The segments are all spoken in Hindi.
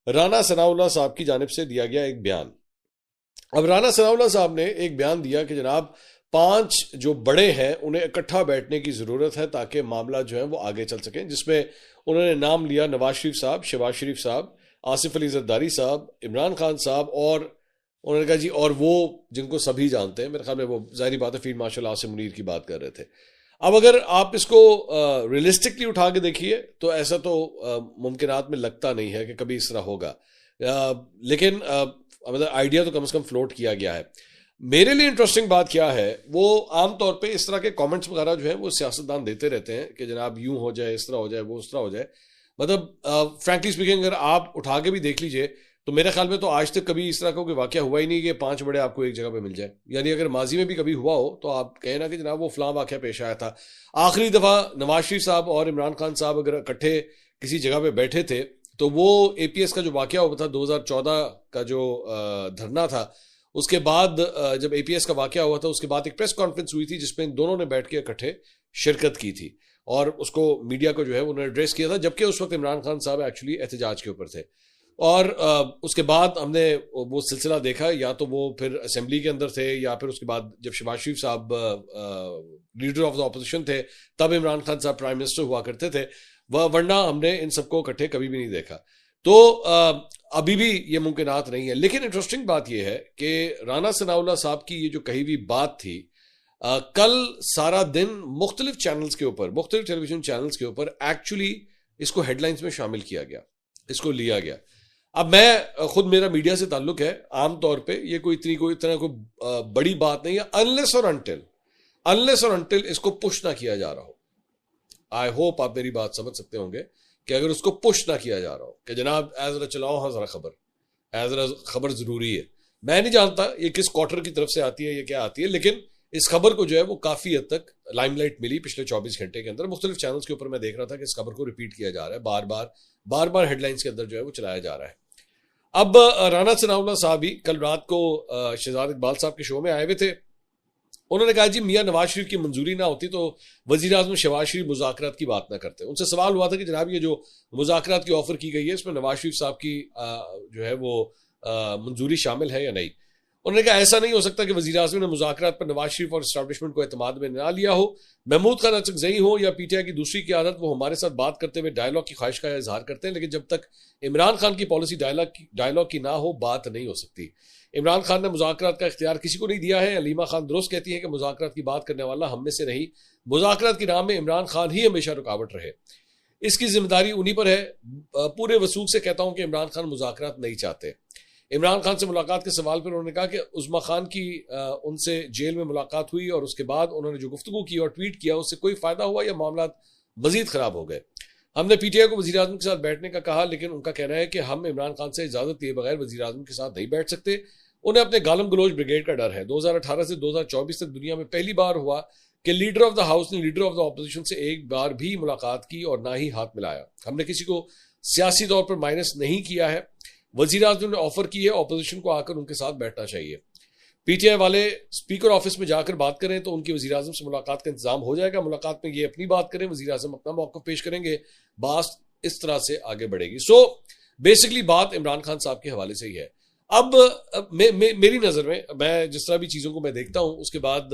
राना सनाउल्लाह साहब की जानिब से दिया गया एक बयान। अब राना सनाउल्लाह साहब ने एक बयान दिया कि जनाब 5 जो बड़े हैं उन्हें इकट्ठा बैठने की जरूरत है ताकि मामला जो है वो आगे चल सके, जिसमें उन्होंने नाम लिया नवाज शरीफ साहब, शहबाज शरीफ साहब, आसिफ अली जरदारी साहब, इमरान खान साहब, और उन्होंने कहा जी और वो जिनको सभी जानते हैं, मेरे ख्याल में वो जाहिर बात है फील्ड मार्शल आसिम मुनीर की बात कर रहे थे। अब अगर आप इसको रियलिस्टिकली उठा के देखिए तो ऐसा तो मुमकिनात में लगता नहीं है कि कभी इस तरह होगा, लेकिन मतलब आइडिया तो कम से कम फ्लोट किया गया है। मेरे लिए इंटरेस्टिंग बात क्या है, वो आमतौर पे इस तरह के कमेंट्स वगैरह जो है वो सियासतदान देते रहते हैं कि जनाब यूं हो जाए, इस तरह हो जाए, वो उस तरह हो जाए। मतलब फ्रैंकली स्पीकिंग अगर आप उठा के भी देख लीजिए तो मेरे ख्याल में तो आज तक कभी इस तरह का कोई वाकया हुआ ही नहीं कि 5 बड़े आपको एक जगह पे मिल जाए। यानी अगर माजी में भी कभी हुआ हो तो आप कहें ना कि जनाब वो फलां वाकया पेश आया था। आखिरी दफा नवाज शरीफ साहब और इमरान खान साहब अगर इकट्ठे किसी जगह पे बैठे थे तो वो एपीएस का जो वाकया हुआ था 2014 का जो धरना था, उसके बाद जब एपीएस का वाकया हुआ था उसके बाद एक प्रेस कॉन्फ्रेंस हुई थी जिसमें इन दोनों ने बैठ के इकट्ठे शिरकत की थी और उसको मीडिया को जो है उन्होंने एड्रेस किया था, जबकि उस वक्त इमरान खान साहब एक्चुअली एहतजाज के ऊपर थे। और उसके बाद हमने वो सिलसिला देखा, या तो वो फिर असेंबली के अंदर थे या फिर उसके बाद जब शहबाज शरीफ साहब लीडर ऑफ द ऑपोजिशन थे तब इमरान खान साहब प्राइम मिनिस्टर हुआ करते थे, वरना हमने इन सबको इकट्ठे कभी भी नहीं देखा। तो अभी भी ये मुमकिनात नहीं है। लेकिन इंटरेस्टिंग बात यह है कि राना सनाउल्लाह साहब की ये जो कही हुई बात थी, कल सारा दिन मुख्तलिफ चैनल्स के ऊपर, मुख्तलिफ टेलीविजन चैनल्स के ऊपर एक्चुअली इसको हेडलाइंस में शामिल किया गया, इसको लिया गया। अब मैं खुद, मेरा मीडिया से ताल्लुक है, आमतौर पे ये कोई इतना कोई बड़ी बात नहीं है अनलेस और अनटिल इसको पुश ना किया जा रहा हो। आई होप आप मेरी बात समझ सकते होंगे कि अगर उसको पुश ना किया जा रहा हो कि जनाब जरा चलाओ, हाँ जरा खबर जरूरी है। मैं नहीं जानता ये किस क्वार्टर की तरफ से आती है, ये क्या आती है, लेकिन इस खबर को जो है वो काफी हद तक लाइमलाइट मिली पिछले 24 घंटे के अंदर। मुख्तलिफ चैनल्स के ऊपर मैं देख रहा था कि इस खबर को रिपीट किया जा रहा है, बार बार हेडलाइंस के अंदर जो है वो चलाया जा रहा है। अब राना सनाउल्लाह साहब ही कल रात को शहजाद इकबाल साहब के शो में आए हुए थे। उन्होंने कहा जी मियां नवाज शरीफ की मंजूरी ना होती तो वजीर आजम शहबाज शरीफ मुज़ाकरात की बात ना करते। उनसे सवाल हुआ था कि जनाब ये जो मुज़ाकरात की ऑफर की गई है इसमें नवाज शरीफ साहब की जो है वो मंजूरी शामिल है या नहीं। उन्होंने कहा ऐसा नहीं हो सकता कि वजीर आजम ने मुज़ाकरात पर नवाज शरीफ और इस्टेब्लिशमेंट को एतमाद में ना लिया हो। महमूद खान अचकज़ई हो या पीटीआई की दूसरी क़यादत, वो हमारे साथ बात करते हुए डायलॉग की ख्वाहिश का इजहार करते हैं, लेकिन जब तक इमरान खान की पॉलिसी डायलॉग की ना हो बात नहीं हो सकती। इमरान खान ने मुज़ाकरात का इख्तियार किसी को नहीं दिया है। अलीमा खान दुरुस्त कहती है कि मुज़ाकरात की बात करने वाला हम में से नहीं, मुज़ाकरात की राह में इमरान खान ही हमेशा रुकावट रहे, इसकी जिम्मेदारी उन्हीं पर है। पूरे वसूख से कहता हूं कि इमरान खान मुज़ाकरात नहीं चाहते। इमरान खान से मुलाकात के सवाल पर उन्होंने कहा कि उस्मा खान की उनसे जेल में मुलाकात हुई और उसके बाद उन्होंने जो गुफ्तगू की और ट्वीट किया उससे कोई फायदा हुआ या मामला मजीद खराब हो गए। हमने पीटीआई को वजीर आजम के साथ बैठने का कहा, लेकिन उनका कहना है कि हम इमरान खान से इजाजत दिए बगैर वजीर आजम के साथ नहीं बैठ सकते। उन्हें अपने गालम गलोच ब्रिगेड का डर है। 2018 से 2024 तक दुनिया में पहली बार हुआ कि लीडर ऑफ द हाउस ने लीडर ऑफ द ऑपोजिशन से एक बार भी मुलाकात की और ना ही हाथ मिलाया। हमने किसी को सियासी तौर पर माइनस नहीं किया है। वजीर आजम ने ऑफर की है ऑपोजिशन को आकर उनके साथ बैठना चाहिए। पीटीआई वाले स्पीकर ऑफिस में जाकर बात करें तो उनकी वजीर आजम से मुलाकात का इंतजाम हो जाएगा। मुलाकात में ये अपनी बात करें, वजीर आजम अपना मौक़िफ़ पेश करेंगे, बात इस तरह से आगे बढ़ेगी। सो बेसिकली बात इमरान खान साहब के हवाले से ही है। अब मेरी नज़र में, मैं जिस तरह भी चीज़ों को मैं देखता हूं उसके बाद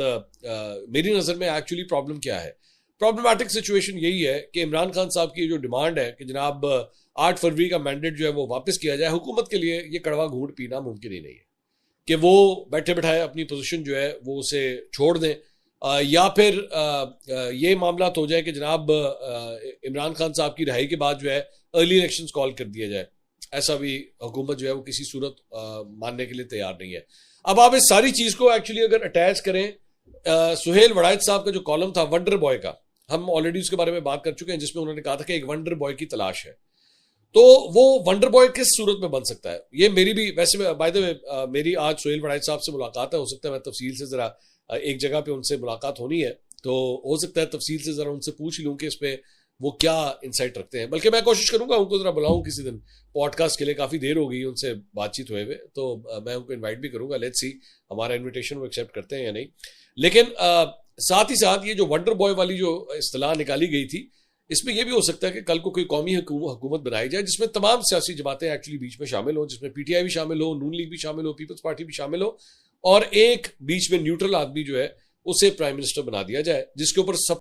मेरी नज़र में एक्चुअली प्रॉब्लम क्या है, प्रॉब्लमैटिक सिचुएशन यही है कि इमरान खान साहब की जो डिमांड है कि जनाब 8 फरवरी का मैंडेट जो है वो वापस किया जाए, हुकूमत के लिए ये कड़वा घूंट पीना मुमकिन ही नहीं है कि वो बैठे बैठाए अपनी पोजीशन जो है वो उसे छोड़ दें, या फिर ये मामला हो जाए कि जनाब इमरान खान साहब की रिहाई के बाद जो है अर्ली इलेक्शंस कॉल कर दिया जाए। ऐसा भी हुकूमत जो है वो किसी सूरत मानने के लिए तैयार नहीं है। अब आप इस सारी चीज को एक्चुअली अगर अटैच करें, सुहेल वड़ायत साहब का जो कॉलम था वंडर बॉय का, हम ऑलरेडी उसके बारे में बात कर चुके हैं, जिसमें उन्होंने कहा था कि एक वंडर बॉय की तलाश है। तो वो वंडर बॉय किस सूरत में बन सकता है, ये मेरी भी, वैसे बाय द वे मेरी आज सुहेल वड़ायत साहब से मुलाकात है, हो सकता है मैं तफसील से जरा एक जगह पे उनसे मुलाकात होनी है, तो हो सकता है तफसील से जरा उनसे पूछ लूं कि इस पे वो क्या इंसाइट रखते हैं। बल्कि मैं कोशिश करूंगा उनको जरा बुलाऊं किसी दिन पॉडकास्ट के लिए, काफी देर हो गई उनसे बातचीत हुए हुए, तो मैं उनको इनवाइट भी करूंगा। लेट्स सी हमारा इनविटेशन वो एक्सेप्ट करते हैं या नहीं। लेकिन साथ ही साथ ये जो वंडर बॉय वाली जो इस्तेलाह निकाली गई थी, इसमें यह भी हो सकता है कि कल को कोई कौमी हुकूमत बनाई जाए जिसमें तमाम सियासी जमातें एक्चुअली बीच में शामिल हो, जिसमें पीटीआई भी शामिल हो, नून लीग भी शामिल हो, पीपल्स पार्टी भी शामिल हो, और एक बीच में न्यूट्रल आदमी जो है उसे प्राइम मिनिस्टर बना दिया जाए, जिसके ऊपर सब